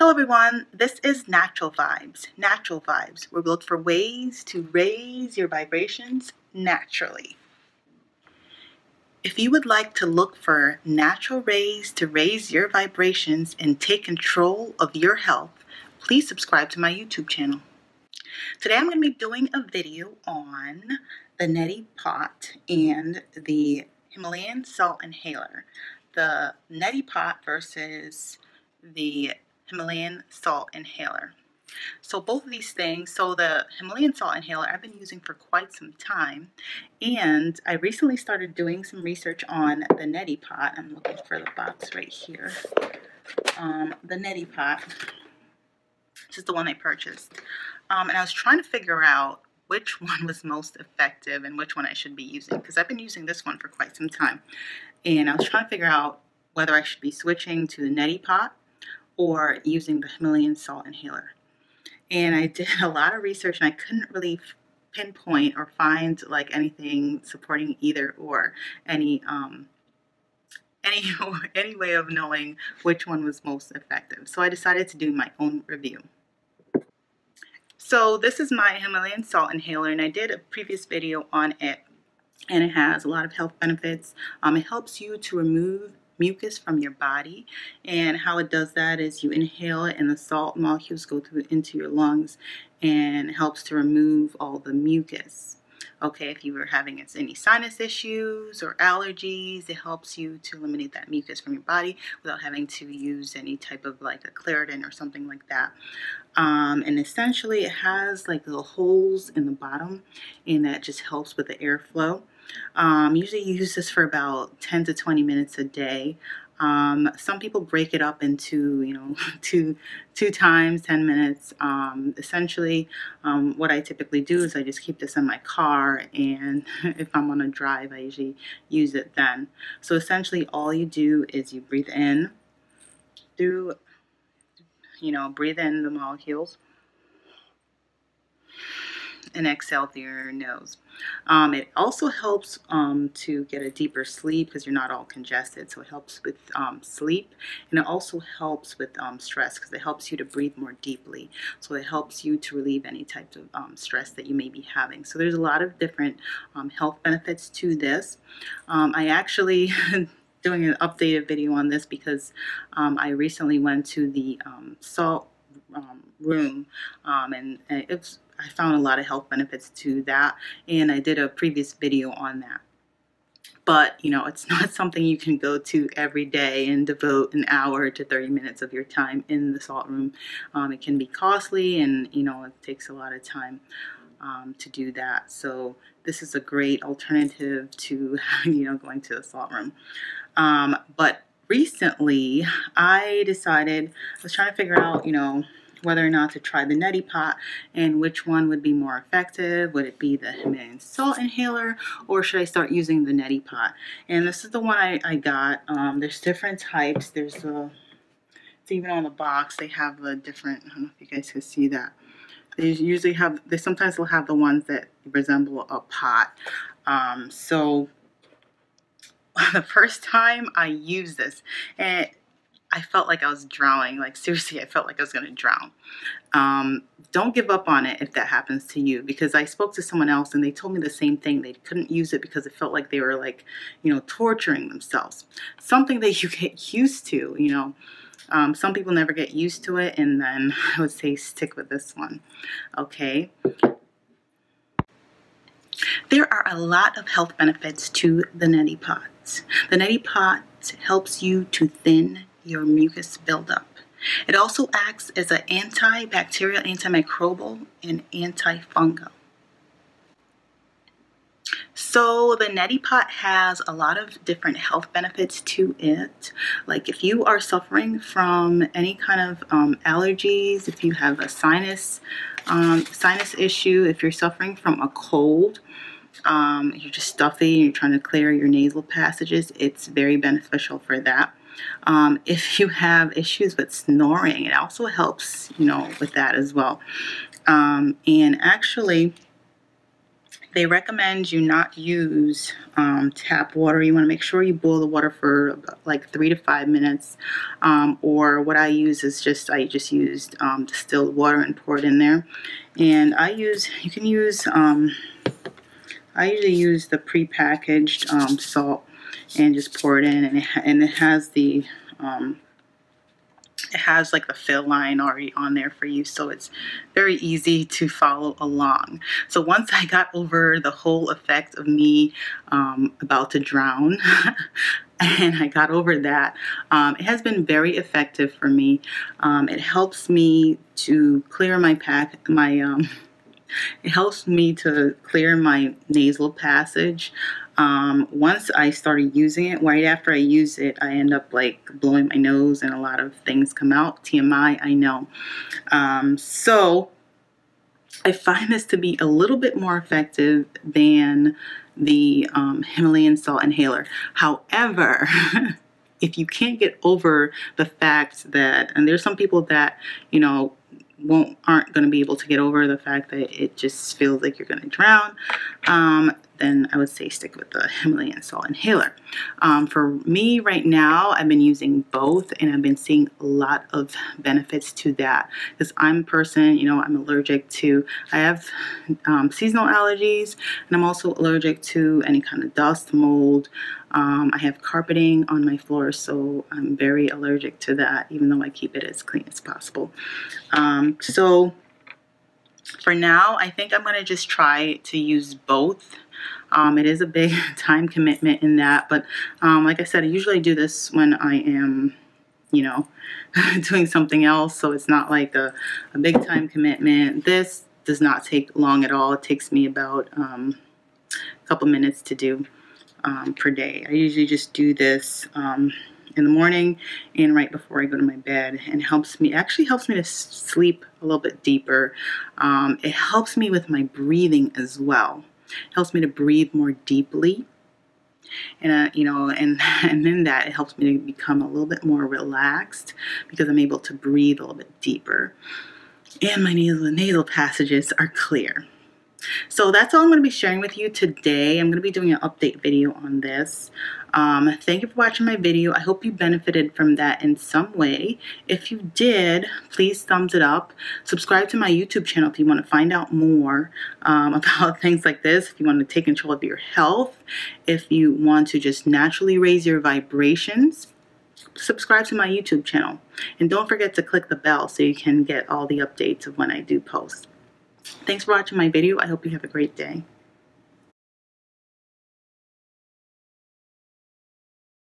Hello everyone, this is Natural Vibes, where we look for ways to raise your vibrations naturally. If you would like to look for natural ways to raise your vibrations and take control of your health, please subscribe to my YouTube channel. Today I'm going to be doing a video on the Neti pot and the Himalayan salt inhaler. The Neti pot versus the Himalayan salt inhaler. So both of these things, so the Himalayan salt inhaler I've been using for quite some time, and I recently started doing some research on the Neti pot. I'm looking for the box right here. The Neti pot, this is the one I purchased, and I was trying to figure out which one was most effective and which one I should be using, because I've been using this one for quite some time, and I was trying to figure out whether I should be switching to the Neti pot or using the Himalayan salt inhaler. And I did a lot of research and I couldn't really pinpoint or find like anything supporting either or any way of knowing which one was most effective. So I decided to do my own review. So this is my Himalayan salt inhaler, and I did a previous video on it, and it has a lot of health benefits. It helps you to remove mucus from your body, and how it does that is you inhale it and the salt molecules go through into your lungs and helps to remove all the mucus. Okay, if you were having any sinus issues or allergies, it helps you to eliminate that mucus from your body without having to use any type of like a Claritin or something like that. And essentially it has like little holes in the bottom, and that just helps with the airflow. Usually you use this for about 10 to 20 minutes a day. Some people break it up into, two times 10 minutes. Essentially, what I typically do is I just keep this in my car, and if I'm on a drive, I usually use it then. So essentially all you do is you breathe in through, breathe in the molecules and exhale through your nose. It also helps to get a deeper sleep because you're not all congested, so it helps with sleep, and it also helps with stress because it helps you to breathe more deeply, so it helps you to relieve any type of stress that you may be having. So there's a lot of different health benefits to this. I actually doing an updated video on this because I recently went to the salt room, and I found a lot of health benefits to that, and I did a previous video on that. But, it's not something you can go to every day and devote an hour to 30 minutes of your time in the salt room. It can be costly, and, it takes a lot of time to do that. So this is a great alternative to, going to the salt room. But recently I was trying to figure out, whether or not to try the Neti pot and which one would be more effective. Would it be the Himalayan salt inhaler, or should I start using the Neti pot? And this is the one I got. There's different types. It's even on the box. They have the different, I don't know if you guys can see that. They sometimes will have the ones that resemble a pot. So the first time I used this, and I felt like I was drowning. Like seriously, I felt like I was going to drown. Don't give up on it if that happens to you, because I spoke to someone else and they told me the same thing. They couldn't use it because it felt like they were like, torturing themselves. Something that you get used to, some people never get used to it, and then I would say stick with this one. Okay. There are a lot of health benefits to the Neti pot. The Neti pot helps you to thin your mucus buildup. It also acts as an antibacterial, antimicrobial, and antifungal. So the Neti pot has a lot of different health benefits to it. Like if you are suffering from any kind of allergies, if you have a sinus issue, if you're suffering from a cold, you're just stuffy and you're trying to clear your nasal passages, it's very beneficial for that. If you have issues with snoring, it also helps, with that as well. And actually, They recommend you not use tap water. You want to make sure you boil the water for about like 3 to 5 minutes. Or what I use is I just used distilled water and pour it in there. And you can use, I usually use the prepackaged salt and just pour it in. And it has the, it has like the fill line already on there for you, so it's very easy to follow along. So once I got over the whole effect of me about to drown and I got over that, it has been very effective for me. It helps me to clear it helps me to clear my nasal passage. Once I started using it, right after I use it, I end up like blowing my nose and a lot of things come out. TMI, I know. So I find this to be a little bit more effective than the Himalayan salt inhaler. However, if you can't get over the fact that, and there's some people that, you know, aren't going to be able to get over the fact that it just feels like you're going to drown, then I would say stick with the Himalayan salt inhaler. For me right now, I've been using both, and I've been seeing a lot of benefits to that, because I'm a person, you know, I'm allergic to, I have seasonal allergies, and I'm also allergic to any kind of dust, mold. I have carpeting on my floor, so I'm very allergic to that, even though I keep it as clean as possible. So for now, I think I'm going to just try to use both. It is a big time commitment in that, but like I said, I usually do this when I am, you know, doing something else, so it's not like a big time commitment. This does not take long at all. It takes me about a couple minutes to do per day. I usually just do this in the morning and right before I go to my bed, and actually helps me to sleep a little bit deeper. It helps me with my breathing as well. It helps me to breathe more deeply, and you know, and then that it helps me to become a little bit more relaxed because I'm able to breathe a little bit deeper, and my nasal passages are clear. So that's all I'm going to be sharing with you today. I'm going to be doing an update video on this. Thank you for watching my video. I hope you benefited from that in some way. If you did, please thumbs it up. Subscribe to my YouTube channel if you want to find out more about things like this. If you want to take control of your health, if you want to just naturally raise your vibrations, subscribe to my YouTube channel. And don't forget to click the bell so you can get all the updates of when I do post. Thanks for watching my video. I hope you have a great day.